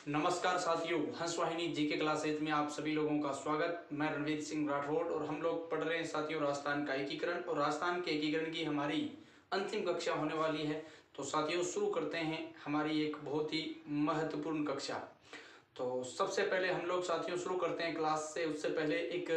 नमस्कार साथियों, हंस वाहिनी जीके क्लासेज में आप सभी लोगों का स्वागत। मैं रणवीर सिंह राठौड़ और हम लोग पढ़ रहे हैं साथियों राजस्थान का एकीकरण। और राजस्थान के एकीकरण की हमारी अंतिम कक्षा होने वाली है। तो साथियों शुरू करते हैं हमारी एक बहुत ही महत्वपूर्ण कक्षा। तो सबसे पहले हम लोग साथियों शुरू करते हैं क्लास से। उससे पहले एक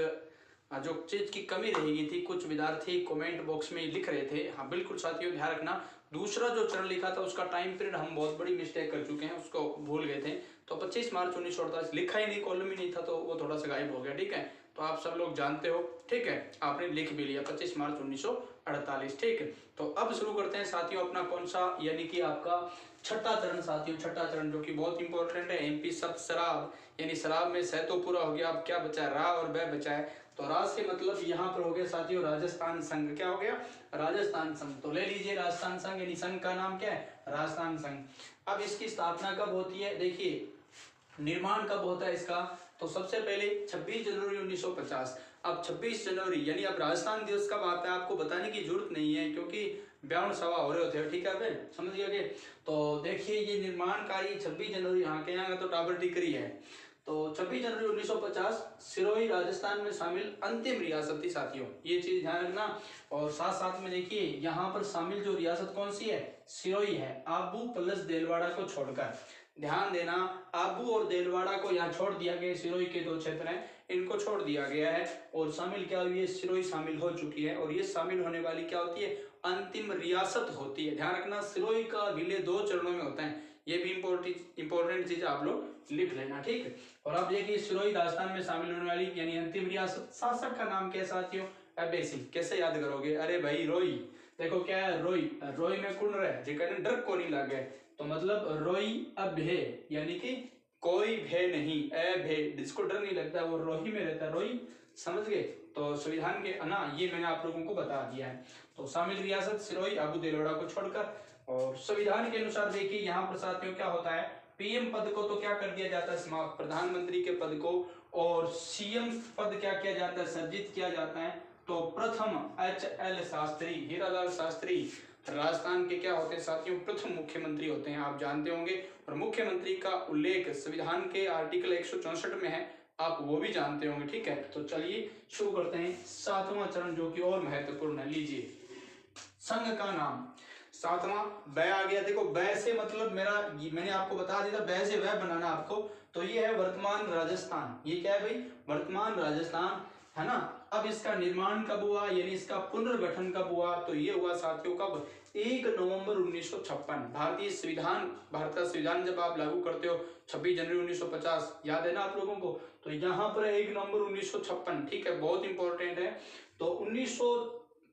जो चीज की कमी रही थी, कुछ विद्यार्थी कमेंट बॉक्स में लिख रहे थे। हाँ बिल्कुल साथियों ध्यान रखना, दूसरा जो चरण लिखा था उसका टाइम पीरियड हम बहुत बड़ी मिस्टेक कर चुके हैं, उसको भूल गए थे। तो 25 मार्च 1948 लिखा ही नहीं, कॉलम ही नहीं था, तो वो थोड़ा सा गायब हो गया। ठीक है, तो आप सब लोग जानते हो। ठीक है, आपने लिख भी लिया 25 मार्च 1948। ठीक है, तो अब शुरू करते हैं साथियों अपना कौन सा, यानी कि आपका छठा चरण साथियों। छठा चरण जो कि बहुत इंपॉर्टेंट है। एमपी शब्द शराब, यानी शराब में सह तो पूरा हो गया, अब क्या बचा है, रा और बै बचा है। तो राज से मतलब यहाँ पर हो गया साथियों राजस्थान संघ। क्या हो गया? राजस्थान संघ। तो ले लीजिए राजस्थान संघ, यानी संघ का नाम क्या है? राजस्थान संघ। अब इसकी स्थापना कब होती है? देखिए निर्माण कब होता है इसका, तो सबसे पहले 26 जनवरी 1950। अब 26 जनवरी यानी अब राजस्थान दिवस कब आता है आपको बताने की जरूरत नहीं है, क्योंकि 52 सभा हो रहे होते हैं। ठीक है, समझ गए? तो देखिए ये निर्माण कार्य 26 जनवरी यहाँ के यहाँ तो टाबर टिकरी है। तो 26 जनवरी 1950 सिरोही राजस्थान में शामिल अंतिम रियासत थी साथियों, ये चीज ध्यान रखना। और साथ साथ में देखिए यहाँ पर शामिल जो रियासत कौन सी है? सिरोही है। आबू प्लस देलवाड़ा को छोड़कर, ध्यान देना, आबू और देलवाड़ा को यहाँ छोड़ दिया गया। सिरोही के दो क्षेत्र हैं, इनको छोड़ दिया गया है और शामिल क्या हुई है? सिरोही शामिल हो चुकी है। और ये शामिल होने वाली क्या होती है? अंतिम रियासत होती है। ध्यान रखना सिरोही का विलय 2 चरणों में होता है, ये भी इंपॉर्टेंट चीज आप लोग लिख लेना। ठीक है, और अब देखिए सिरोही राजस्थान में शामिल होने वाली यानी अंतिम रियासत। शासक का नाम क्या है साथियों? अबे सिंह। कैसे याद करोगे? अरे भाई रोई, देखो क्या है रोई, रोई में कुंड रहे जिक्र डर को नहीं लगे, तो मतलब रोई अभय, यानी कि कोई भय नहीं, अभय, जिसको डर नहीं लगता वो रोही में रहता है, रोई। समझ गए? तो संविधान के ना ये मैंने आप लोगों को बता दिया है। तो शामिल रियासत सिरोही आबू देलवाड़ा को छोड़कर। और संविधान के अनुसार देखिए यहाँ पर साथियों क्या होता है? पीएम पद को तो क्या कर दिया जाता है? समाप्त। प्रधानमंत्री के पद को और सीएम पद क्या किया जाता है? सर्जित किया जाता है। तो प्रथम HL शास्त्री, हीरालाल शास्त्री राजस्थान के क्या होते हैं साथियों? प्रथम मुख्यमंत्री होते हैं, आप जानते होंगे। और मुख्यमंत्री का उल्लेख संविधान के आर्टिकल 164 में है, आप वो भी जानते होंगे। ठीक है, तो चलिए शुरू करते हैं सातवां चरण जो कि और महत्वपूर्ण है। लीजिए संघ का नाम। सातवां बै आ गया। देखो बै से मतलब मैंने आपको बता दिया था, बै से वह बनाना आपको। तो ये है वर्तमान राजस्थान। ये क्या है भाई? वर्तमान राजस्थान है ना। अब इसका निर्माण कब हुआ, यानी इसका पुनर्गठन कब हुआ? तो ये हुआ साथियों कब? 1 नवंबर 1956। भारत का संविधान जब आप लागू करते हो 26 जनवरी 1950, याद है ना आप लोगों को? तो यहाँ पर 1 नवंबर 1956। ठीक है, बहुत इंपॉर्टेंट है। तो 1900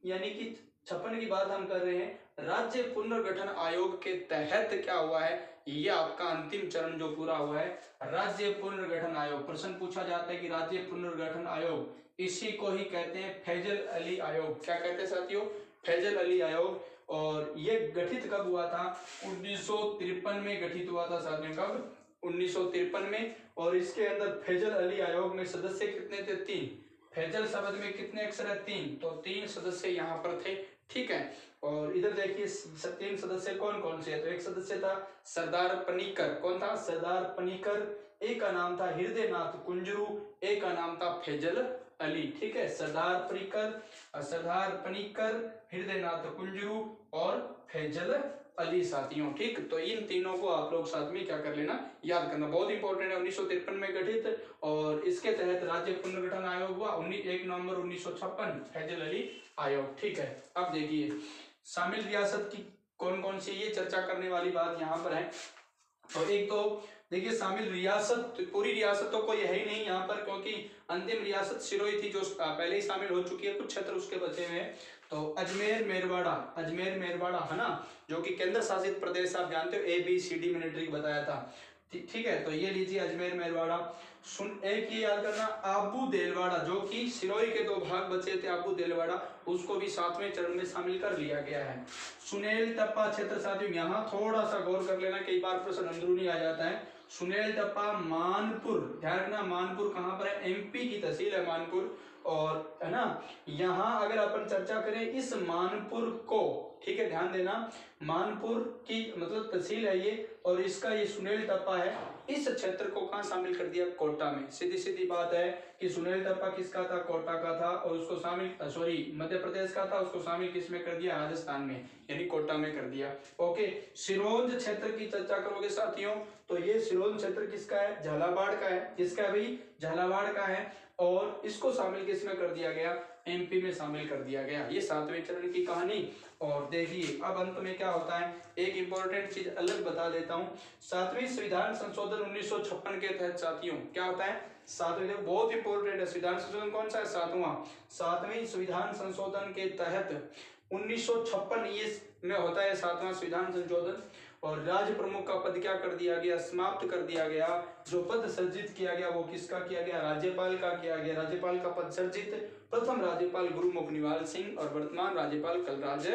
यानी कि 56 की बात हम कर रहे हैं। राज्य पुनर्गठन आयोग के तहत क्या हुआ है? ये आपका अंतिम चरण जो पूरा हुआ है, राज्य पुनर्गठन आयोग। प्रश्न पूछा जाता है कि राज्य पुनर्गठन आयोग, इसी को ही कहते हैं फैजल अली आयोग। क्या कहते हैं साथियों? फैजल अली आयोग। और ये गठित कब हुआ था? 1953 में गठित हुआ था साथियों। कब? 1953 में। और इसके अंदर फैजल अली आयोग में सदस्य कितने थे? 3। फैजल शब्द में कितने अक्षर है? 3। तो 3 सदस्य यहाँ पर थे। ठीक है, और इधर देखिए 3 सदस्य कौन कौन से है? तो एक सदस्य था सरदार पनिकर। कौन था? सरदार पनिकर। एक का नाम था हृदयनाथ कुंजरू, एक का नाम था फैजल अली। ठीक है, सरदार पनिकर, हृदयनाथ कुंजरू और फैजल अली साथियों। ठीक, तो इन तीनों को आप लोग साथ में क्या कर लेना, याद करना, बहुत इंपॉर्टेंट है। 1953 में गठित और इसके तहत राज्य पुनर्गठन आयोग हुआ 1 नवंबर 1956, फैजल अली आयोग। ठीक है, अब देखिए शामिल रियासत की कौन कौन सी, ये चर्चा करने वाली बात यहाँ पर है। तो एक तो देखिए शामिल रियासत, पूरी रियासतों को यही नहीं यहाँ पर, क्योंकि अंतिम रियासत सिरोही थी जो पहले ही शामिल हो चुकी है, कुछ क्षेत्र उसके बचे हुए हैं। तो अजमेर मेरवाड़ा है ना, जो कि केंद्र शासित प्रदेश, आप जानते हो ABCD मैंने ट्रिक बताया था। ठीक है, तो ये लीजिए अजमेर मेरवाड़ा। एक ये याद करना, आबू देलवाड़ा, जो कि सिरोही के 2 भाग बचे थे आबू देलवाड़ा, उसको भी 7वें चरण में शामिल कर लिया गया है। सुनेल टप्पा क्षेत्र साथियों, यहाँ थोड़ा सा गौर कर लेना, कई बार प्रश्न अंदरूनी आ जाता है। सुनेल टप्पा मानपुर, ध्यान रखना मानपुर कहाँ पर है, एमपी की तहसील है मानपुर, और है ना, यहाँ अगर अपन चर्चा करें इस मानपुर को, ठीक है ध्यान देना, मानपुर की मतलब तहसील है ये, और इसका ये सुनेल टप्पा है, इस क्षेत्र को कहाँ शामिल कर दिया, कोटा में। सीधी सीधी बात है कि सुनेल टप्पा किसका था, कोटा का था, और उसको शामिल सॉरी मध्य प्रदेश का था, उसको शामिल किस में कर दिया, राजस्थान में, यानी कोटा में कर दिया। ओके, सिरोंज क्षेत्र की चर्चा करोगे साथियों, तो ये सिरोंज क्षेत्र किसका है, झालावाड़ का है, किसका है भाई, झालावाड़ का है, और इसको शामिल किसमें कर दिया गया, एमपी में शामिल कर दिया गया। ये 7वें चरण की कहानी। और देखिए अब अंत में क्या होता है, एक इंपॉर्टेंट चीज अलग बता देता हूँ, 7वीं संविधान संशोधन 1956 के तहत साथियों क्या होता है, 7वें, बहुत इंपॉर्टेंट है, संविधान संशोधन कौन सा है, 7वें संविधान संशोधन के तहत 1956 में होता है 7वां संविधान संशोधन, और राज्य प्रमुख का पद क्या कर दिया गया, समाप्त कर दिया गया। जो पद सर्जित किया गया वो किसका किया गया, राज्यपाल का किया गया। राज्यपाल का पद सर्जित, प्रथम राज्यपाल गुरुमुख निवाल सिंह और वर्तमान राज्यपाल कलराज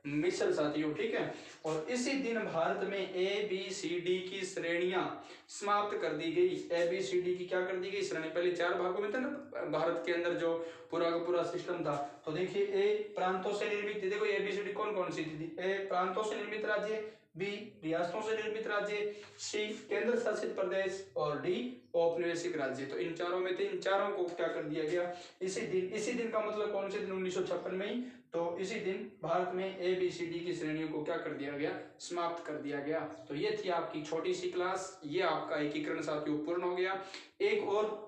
मिश्र साथियों, ठीक है। और इसी दिन भारत में ABCD की श्रेणियां समाप्त कर दी गई। ABCD की क्या कर दी गई श्रेणी, पहले 4 भागों में था ना भारत के अंदर जो पूरा का पूरा सिस्टम था, तो देखिए A प्रांतों से निर्मित, देखो ABCD कौन कौन सी थी, A प्रांतों से निर्मित राज्य, B रियासतों से निर्मित राज्य, C केंद्र शासित प्रदेश, और D औपनिवेशिक राज्य। तो इन चारों में थे, इन चारों को क्या कर दिया गया इसी दिन का मतलब कौन से दिन, 1956 में ही, तो इसी दिन भारत में ABCD की श्रेणियों को क्या कर दिया गया, समाप्त कर दिया गया। तो ये थी आपकी छोटी सी क्लास, ये आपका एकीकरण साथियों पूर्ण हो गया। एक और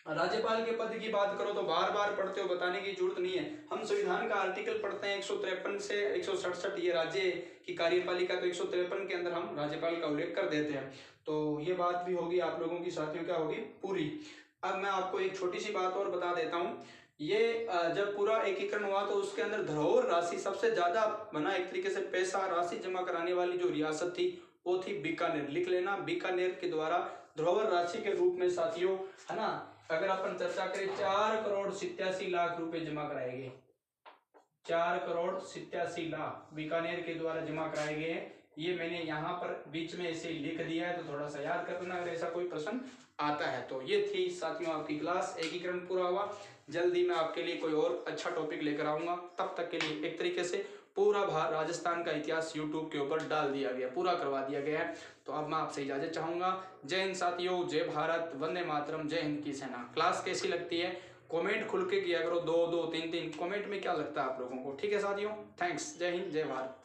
राज्यपाल के पद की बात करो तो बार बार पढ़ते हो, बताने की जरूरत नहीं है, हम संविधान का आर्टिकल पढ़ते हैं 153 से 167, ये राज्य की कार्यपालिका, तो 153 के अंदर हम राज्यपाल का उल्लेख कर देते हैं। तो ये बात भी होगी आप लोगों की साथियों क्या होगी, पूरी। अब मैं आपको एक छोटी सी बात और बता देता हूँ, ये जब पूरा एकीकरण हुआ तो उसके अंदर धरोहर राशि सबसे ज्यादा बना, एक तरीके से पैसा राशि जमा कराने वाली जो रियासत थी वो थी बीकानेर, लिख लेना, बीकानेर के द्वारा धरोहर राशि के रूप में साथियों, है ना, अगर अपन चर्चा करें 4 करोड़ 87 लाख रुपए जमा कराए गए, 4 करोड़ 87 लाख बीकानेर के द्वारा जमा कराए गए हैं। ये मैंने यहाँ पर बीच में ऐसे लिख दिया है, तो थोड़ा सा याद कर लेना अगर ऐसा कोई प्रश्न आता है तो। ये थी साथियों आपकी क्लास, एकीकरण पूरा हुआ। जल्दी मैं आपके लिए कोई और अच्छा टॉपिक लेकर आऊंगा, तब तक के लिए एक तरीके से पूरा राजस्थान का इतिहास यूट्यूब के ऊपर डाल दिया गया, पूरा करवा दिया गया है। तो अब मैं आपसे इजाजत चाहूंगा। जय हिंद साथियों, जय भारत, वंदे मातरम, जय हिंद की सेना। क्लास कैसी लगती है कमेंट खुल के किया करो, 2-2 3-3 कमेंट में क्या लगता है आप लोगों को, ठीक है साथियों। थैंक्स, जय हिंद, जय भारत।